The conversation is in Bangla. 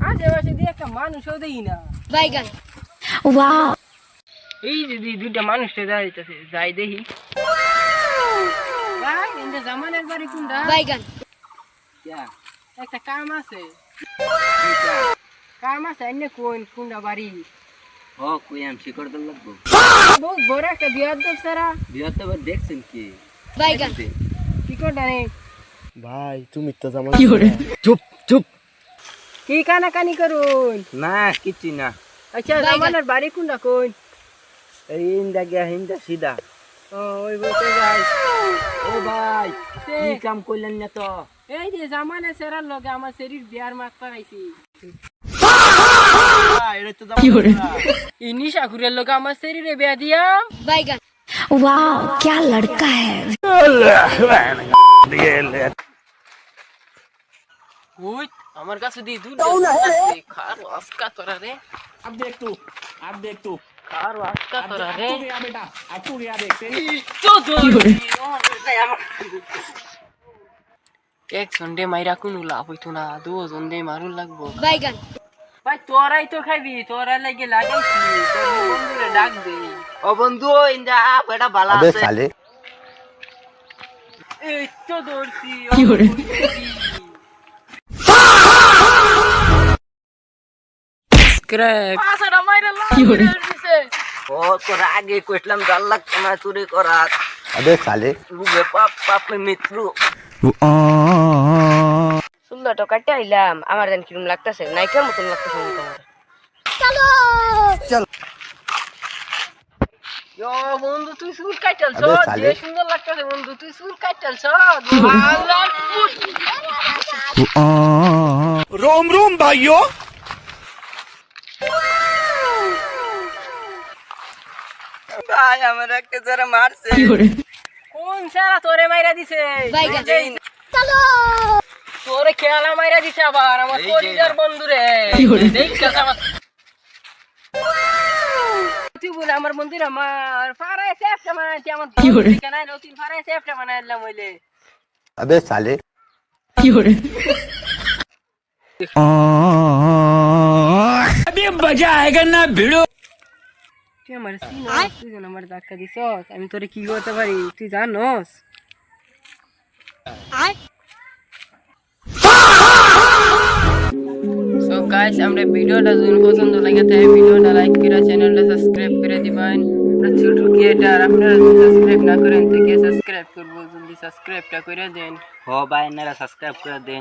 আশেপাশে দিয়ে একটা মানুষও দেখি না। বাইগান ওয়াও এই যে দুইটা মানুষটা যাইতেছে, যাই দেখি। ভাই ইন্দা জামানের বাড়ি কোনটা? বাইগান একটা কাম আছে, কাম আছে এনে কোনটা বাড়ি? ও কই আম শিকড় দল লাগবো। বহুত বড় একটা বিয়ার দেখছারা। বিয়া তো দেখছেন কি? বাইগান কি করটা নেই ভাই তুমি তো জামা চুপ চুপ। কি কানাকানি করুন? না কিচ্ছু না। আচ্ছা জামানের বাড়ি কোনটা কোন? এই ইন্দা গিয়া হিন্দা সিধা। ও ওই বলতে যাই। ও ভাই সে কি কাম কইলেন না তো? এই যে জামানের সেরার লগে আমার শরীর বিয়ার মাত পাইছি। এটা তো জামা এই নিশাখুরের লগে আমার শরীরে বিয়া দিয়া। বাইগান वाओ क्या लड़का है ওই আমার কাছে দি দুধ খার আজকা তোরা রে। अब देख तू খার আজকা তোরা রে। गया बेटा अब तू गया देख तेरी তো দৌড়ি এক সন্ডে মাইরা কোনো লাভ হইতো না, দুজন দে মারুন লাগবো। বাইগান ভাই তোরাই তো খাবি, তোরা লাগে লাগাইছি, তোর বন্ধুরে ডাক দে। ও বন্ধু ইন্দা বেটা বালা আছে। এই তো দৌড়ছি। কি করে? স্ক্র্যাপ পাছাটা মাইরা কি করে? দিছে। ও তোর আগে কইলাম জাল লাগতো না চুরি করাত। अबे साले রুবে পাপ পাপে মিত্রু। সুন্দর তো কাটতে আইলাম, আমার জান কিরম লাগতেছে, নাইকার মতন লাগতেছে মনে তোমার। ইয়ো বন্ধু তুই চুল কাটালছ, আবে শালি। যে সুন্দর লাগতেছে বন্ধু তুই চুল কাটালছ। আল্লাহ रोम रोम भाइयों ভাই আমার একটা জোরে মারছে। কোন সারা তোরে মাইরা দিছে? বাইগান তোরে খেলা মাইরা দিছে আবার আমার এই যে পরিবার বন্ধুরে। দেখ আমার তুই বলে আমার বন্ধুরা আমার পাড়ায় সেফটা বানাইছি, আমার বন্ধু কেন আইলো তুই পাড়ায় সেফটা বানাইলাম হইলে। अबे साले अभी मजा आएगा ना भिड़ो তুই আমার চিনস, তুই যেন আমার ধাক্কা দিছস, আমি তোরে কি করতে পারি তুই জানোস? সো গাইস আমরা ভিডিওটা যদি পছন্দ লাগে তাহলে ভিডিওটা লাইক করে চ্যানেলটা সাবস্ক্রাইব করে দিবেন। আমরা ছোট ক্রিয়েটর, আপনারা যদি সাবস্ক্রাইব না করেন তো কে সাবস্ক্রাইব করবো, জলদি সাবস্ক্রাইবটা করে দেন। ও ভাই এনারা সাবস্ক্রাইব করে দেন।